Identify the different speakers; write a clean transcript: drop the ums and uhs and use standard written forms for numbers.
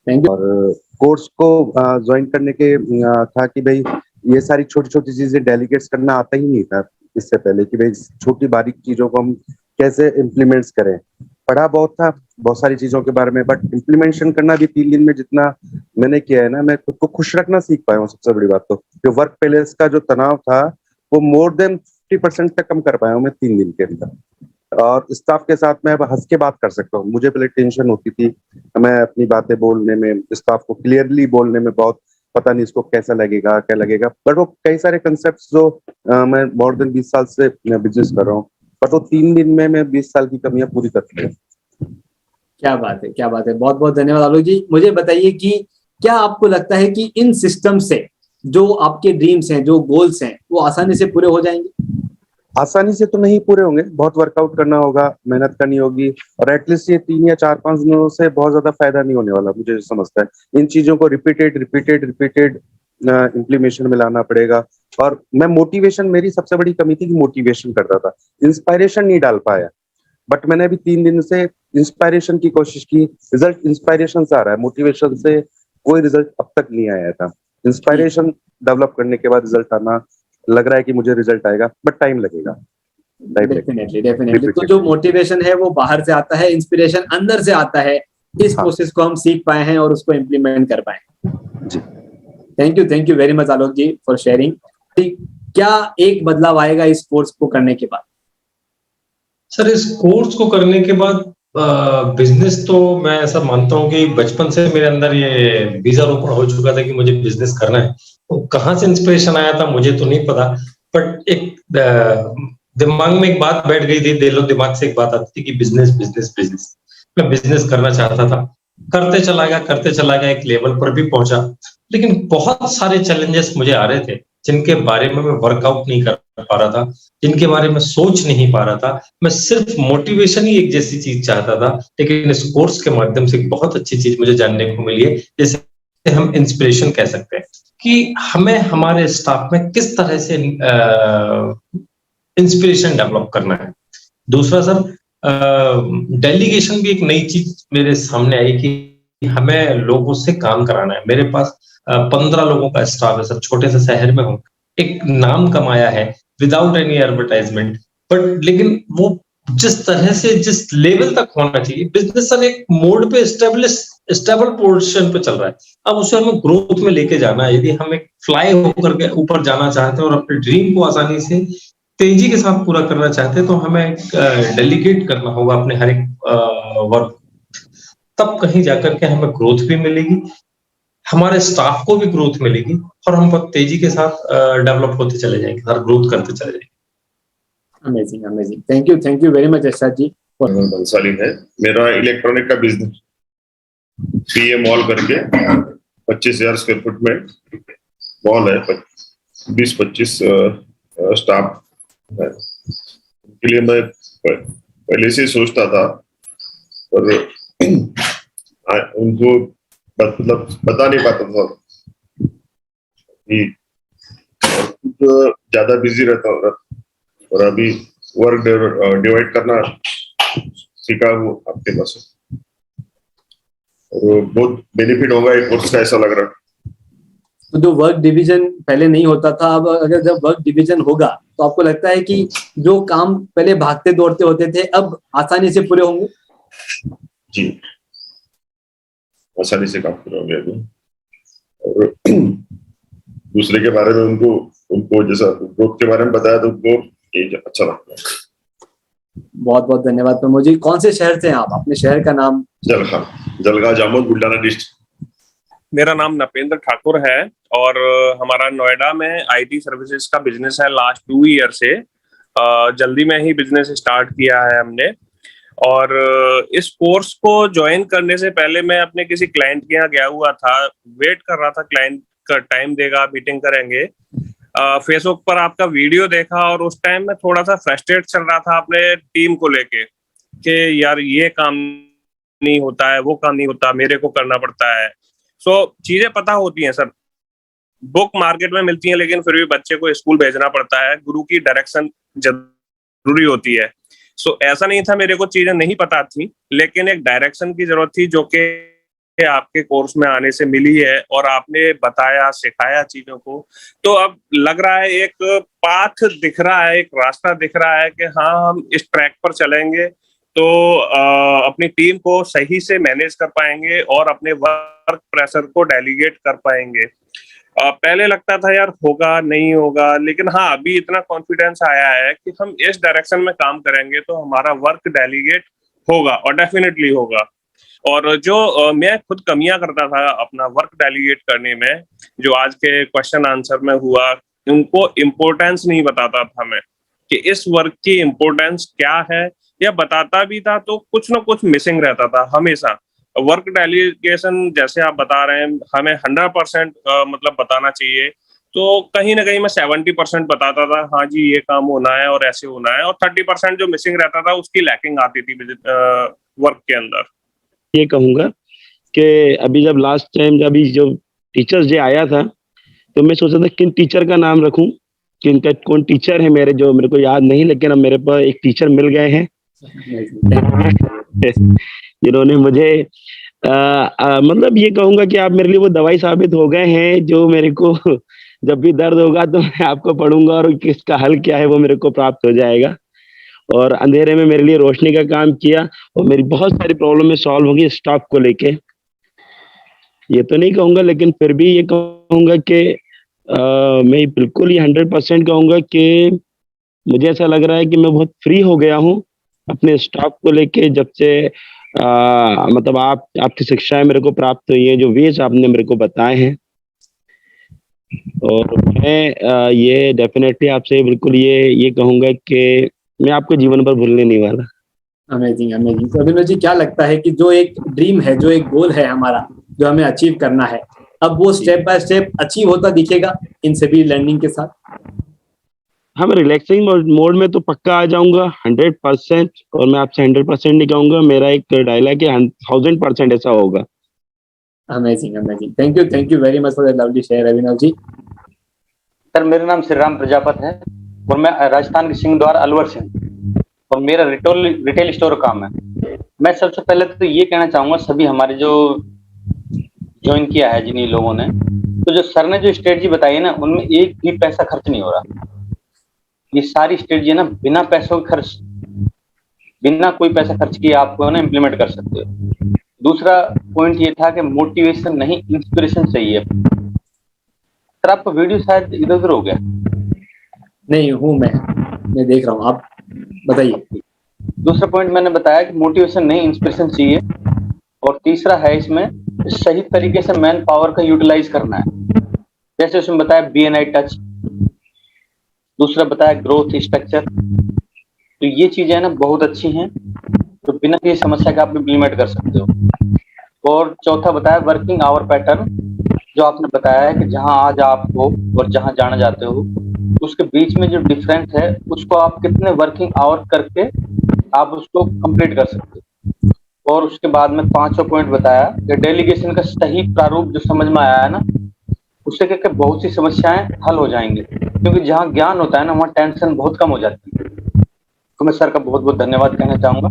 Speaker 1: Thank you.
Speaker 2: और course को join करने के था कि भाई ये सारी छोटी छोटी चीजें डेलीगेट्स करना आता ही नहीं था इससे पहले, कि भाई छोटी बारीक चीजों को हम कैसे इम्प्लीमेंट्स करें। पढ़ा बहुत था, बहुत सारी चीजों के बारे में, बट इम्प्लीमेंटेशन करना भी 3 दिन में जितना मैंने किया है ना, मैं खुद को खुश रखना सीख पाया हूँ। सबसे बड़ी बात तो जो वर्क प्लेस का जो तनाव था वो मोर देन 50% तक कम कर पाया हूँ मैं 3 दिन के अंदर। और स्टाफ के साथ मैं अब हंस के बात कर सकता हूँ। मुझे पहले टेंशन होती थी, मैं अपनी बातें बोलने में, स्टाफ को क्लियरली बोलने में बहुत, पता नहीं इसको कैसा लगेगा क्या लगेगा, बट वो कई सारे कंसेप्ट जो मैं मोर देन 20 साल से बिजनेस कर रहा हूँ, बट वो 3 दिन में मैं 20 साल की कमियां पूरी कर दी।
Speaker 1: क्या बात है, क्या बात है। बहुत बहुत धन्यवाद आलोक जी। मुझे बताइए कि क्या आपको लगता है कि इन सिस्टम से जो आपके ड्रीम्स हैं, जो गोल्स हैं, वो आसानी से पूरे हो जाएंगे?
Speaker 2: आसानी से तो नहीं पूरे होंगे, बहुत वर्कआउट करना होगा, मेहनत करनी होगी, और एटलीस्ट ये 3 या 4-5 दिनों से बहुत ज्यादा फायदा नहीं होने वाला, मुझे समझता है। इन चीजों को रिपीटेड रिपीटेड रिपीटेड इम्प्लीमेशन में लाना पड़ेगा। और मैं मोटिवेशन, मेरी सबसे बड़ी कमी थी कि मोटिवेशन करता था, इंस्पायरेशन नहीं डाल पाया। बट मैंने अभी 3 दिन से इंस्पायरेशन की कोशिश की, रिजल्ट इंस्पायरेशन से आ रहा है, मोटिवेशन से कोई रिजल्ट अब तक नहीं आया था।
Speaker 1: जी,
Speaker 2: इंस्पायरेशन डेवलप करने के बाद रिजल्ट आना, लग रहा है कि मुझे रिजल्ट आएगा, बट टाइम लगेगा, टाइम लगेगा।
Speaker 1: Definitely definitely. तो जो
Speaker 2: रिपीटेड।
Speaker 1: मोटिवेशन है वो बाहर से आता है, इंस्पिरेशन अंदर से आता है। इस
Speaker 2: हाँ
Speaker 1: प्रोसेस को हम सीख पाए हैं और उसको इम्प्लीमेंट कर पाए।
Speaker 2: जी।
Speaker 1: Thank you very much Alok ji for sharing. क्या एक बदलाव आएगा इस कोर्स को करने के बाद?
Speaker 3: सर, इस कोर्स को करने के बाद बिजनेस तो मैं ऐसा मानता हूँ कि बचपन से मेरे अंदर ये बीजारोपण हो चुका था कि मुझे बिजनेस करना है। तो कहाँ से इंस्पिरेशन आया था मुझे तो नहीं पता, बट एक दिमाग में एक बात बैठ गई थी, दिलो दिमाग से एक बात आती थी कि बिजनेस बिजनेस बिजनेस। मैं बिजनेस करना चाहता था, करते चला गया, एक लेवल पर भी पहुंचा, लेकिन बहुत सारे चैलेंजेस मुझे आ रहे थे जिनके बारे में मैं वर्कआउट नहीं कर पा रहा था, जिनके बारे में सोच नहीं पा रहा था। मैं सिर्फ मोटिवेशन ही एक जैसी चीज चाहता था, लेकिन इस कोर्स के माध्यम से एक बहुत अच्छी चीज मुझे जानने को मिली है, जैसे हम इंस्पिरेशन कह सकते हैं कि हमें हमारे स्टाफ में किस तरह से इंस्पिरेशन डेवलप करना है। दूसरा सर, डेलीगेशन भी एक नई चीज मेरे सामने आई कि हमें लोगों से काम कराना है। मेरे पास 15 लोगों का स्टाफ है सर, छोटे से शहर में हूँ, एक नाम कमाया है विदाउट एनी एडवर्टाइजमेंट, बट लेकिन वो जिस तरह से जिस लेवल तक होना चाहिए, बिजनेस सर एक मोड पे स्टेबल पोजीशन पे चल रहा है। अब उसे हमें ग्रोथ में लेके जाना है। यदि हम एक फ्लाई होकर के ऊपर जाना चाहते हैं और अपने ड्रीम को आसानी से तेजी के साथ पूरा करना चाहते हैं, तो हमें डेलीगेट करना होगा अपने हर एक वर्क। तब कहीं जाकर के हमें ग्रोथ भी मिलेगी, हमारे स्टाफ को भी ग्रोथ मिलेगी, और हम बहुत तेजी के साथ डेवलप होते चले जाएंगे, हर ग्रोथ करते चले जाएंगे।
Speaker 1: Amazing amazing. Thank you very much Yashraj ji.
Speaker 4: Bansali है, मेरा इलेक्ट्रॉनिक का बिजनेस पीए मॉल करके 25,000 स्क्वायर फुट में मॉल है, 20-25 स्टाफ है। के लिए मैं पहले से सोचता था, पर उनको मतलब बता नहीं पाता था कि खुद ज्यादा बिजी रहता हूँ, और अभी वर्क डिवाइड करना सीखा हूँ आपके पास, और बहुत बेनिफिट होगा एक कोर्स का, ऐसा लग रहा है।
Speaker 1: तो जो वर्क डिवीजन पहले नहीं होता था, अब अगर जब वर्क डिवीजन होगा तो आपको लगता है कि जो काम पहले भागते दौड़ते होते थे अब आसानी से पूरे होंगे?
Speaker 4: जी, आसानी से काम करोगे अभी, और दूसरे के बारे में उनको उनको जैसा ग्रोथ के बारे में बताया तो उनको ये अच्छा लगता है।
Speaker 1: बहुत बहुत धन्यवाद प्रमोद जी। कौन से शहर से हैं आप? अपने शहर का नाम?
Speaker 4: जलगांव जामोद बुल्ढाना डिस्ट्रिक्ट।
Speaker 5: मेरा नाम नपेंद्र ठाकुर है, और हमारा नोएडा में आईटी सर्विसेज का बिजनेस है लास्ट 2 ईयर से। जल्दी में ही बिजनेस स्टार्ट किया है हमने। और इस कोर्स को ज्वाइन करने से पहले मैं अपने किसी क्लाइंट के यहाँ गया हुआ था, वेट कर रहा था क्लाइंट का टाइम देगा, मीटिंग करेंगे। फेसबुक पर आपका वीडियो देखा, और उस टाइम में थोड़ा सा फ्रस्ट्रेट चल रहा था अपने टीम को लेके कि यार ये काम नहीं होता है, वो काम नहीं होता, मेरे को करना पड़ता है। चीजें पता होती हैं सर, बुक मार्केट में मिलती हैं, लेकिन फिर भी बच्चे को स्कूल भेजना पड़ता है, गुरु की डायरेक्शन जरूरी होती है। ऐसा नहीं था मेरे को चीजें नहीं पता थी, लेकिन एक डायरेक्शन की जरूरत थी जो कि आपके कोर्स में आने से मिली है और आपने बताया सिखाया चीजों को, तो अब लग रहा है एक पाथ दिख रहा है, एक रास्ता दिख रहा है कि हाँ हम इस ट्रैक पर चलेंगे तो अपनी टीम को सही से मैनेज कर पाएंगे और अपने वर्क प्रेशर को डेलीगेट कर पाएंगे। पहले लगता था यार होगा नहीं होगा, लेकिन हाँ अभी इतना कॉन्फिडेंस आया है कि हम इस डायरेक्शन में काम करेंगे तो हमारा वर्क डेलीगेट होगा और डेफिनेटली होगा। और जो मैं खुद कमियां करता था अपना वर्क डेलीगेट करने में, जो आज के क्वेश्चन आंसर में हुआ, उनको इम्पोर्टेंस नहीं बताता था मैं कि इस वर्क की इम्पोर्टेंस क्या है, या बताता भी था तो कुछ ना कुछ मिसिंग रहता था हमेशा। वर्क डेलीगेशन जैसे आप बता रहे हैं हमें 100% मतलब बताना चाहिए, तो कहीं ना कहीं मैं 70% बताता था हाँ जी ये काम होना है और ऐसे होना है, और 30% जो मिसिंग रहता था उसकी लैकिंग आती थी वर्क के अंदर।
Speaker 6: ये कहूंगा कि अभी जब लास्ट टाइम जब जो टीचर्स डे आया था तो मैं सोचा था किन टीचर का नाम रखूं, किन का कौन टीचर है मेरे, जो मेरे को याद नहीं, लेकिन अब मेरे पास एक टीचर मिल गए हैं जिन्होंने मुझे मतलब ये कहूंगा कि आप मेरे लिए वो दवाई साबित हो गए हैं, जो मेरे को जब भी दर्द होगा तो मैं आपको पढ़ूंगा और किसका हल क्या है वो मेरे को प्राप्त हो जाएगा, और अंधेरे में मेरे लिए रोशनी का काम किया और मेरी बहुत सारी प्रॉब्लम में सॉल्व होगी स्टॉक को लेके। ये तो नहीं कहूंगा, लेकिन फिर भी ये कहूंगा कि मैं बिल्कुल ही 100% कहूंगा कि मुझे ऐसा लग रहा है कि मैं बहुत फ्री हो गया हूँ अपने स्टॉक को लेके, जब से मतलब आपकी शिक्षाएं मेरे को प्राप्त हुई है, जो वेज आपने मेरे को बताए हैं, और मैं ये डेफिनेटली आपसे बिल्कुल ये कहूंगा कि मैं आपको जीवन भर भूलने नहीं वाला।
Speaker 1: Amazing amazing. तो अभिनव जी क्या लगता है कि जो एक ड्रीम है, जो एक गोल है हमारा, जो हमें अचीव करना है, अब वो स्टेप बाय स्टेप अचीव होता दिखेगा इन सभी लर्निंग के साथ?
Speaker 6: हाँ, मैं रिलैक्सिंग मोड में तो पक्का आ जाऊंगा 100%, और मैं आपसे 100% नहीं कहूंगा, मेरा एक डायलॉग है 1000% ऐसा होगा।
Speaker 1: Amazing amazing. Thank you very much for the lovely share Abhinav ji.
Speaker 7: Sir मेरा नाम श्री राम प्रजापत है और मैं राजस्थान के सिंहद्वार अलवर से हूँ और मेरा रिटेल स्टोर काम है। मैं सबसे पहले तो ये कहना चाहूंगा सभी हमारे जो ज्वाइन किया है जिन्हीं लोगों ने, तो जो सर ने जो स्ट्रेटजी बताई है ना, उनमें एक भी पैसा खर्च नहीं हो रहा। ये सारी स्ट्रेटजी है ना बिना पैसों के खर्च, बिना कोई पैसा खर्च किए आपको ना इम्प्लीमेंट कर सकते हो। दूसरा पॉइंट ये था कि मोटिवेशन नहीं इंस्पिरेशन चाहिए। सर आपका वीडियो शायद इधर उधर हो गया।
Speaker 1: नहीं हूँ मैं देख रहा हूँ, आप बताइए।
Speaker 7: दूसरा पॉइंट मैंने बताया कि मोटिवेशन नहीं इंस्पिरेशन चाहिए, और तीसरा है इसमें सही तरीके से मैन पावर का यूटिलाइज करना है। जैसे उसमें बताया BNI टच, दूसरा बताया ग्रोथ स्ट्रक्चर, तो ये चीजें ना बहुत अच्छी हैं, तो बिना किसी समस्या के आप इम्प्लीमेंट कर सकते हो। और चौथा बताया वर्किंग आवर पैटर्न, जो आपने बताया है कि जहां आज आप हो और जहां जाना चाहते हो उसके बीच में जो डिफरेंस है उसको आप कितने वर्किंग आवर करके आप उसको कंप्लीट कर सकते हो। और उसके बाद में पांचवा पॉइंट बताया कि डेलीगेशन का सही प्रारूप जो समझ में आया है ना, उससे क्या बहुत सी समस्याएं हल हो जाएंगी, क्योंकि जहाँ ज्ञान होता है ना वहाँ टेंशन बहुत कम हो जाती है। तो मैं सर का बहुत बहुत धन्यवाद कहना चाहूंगा।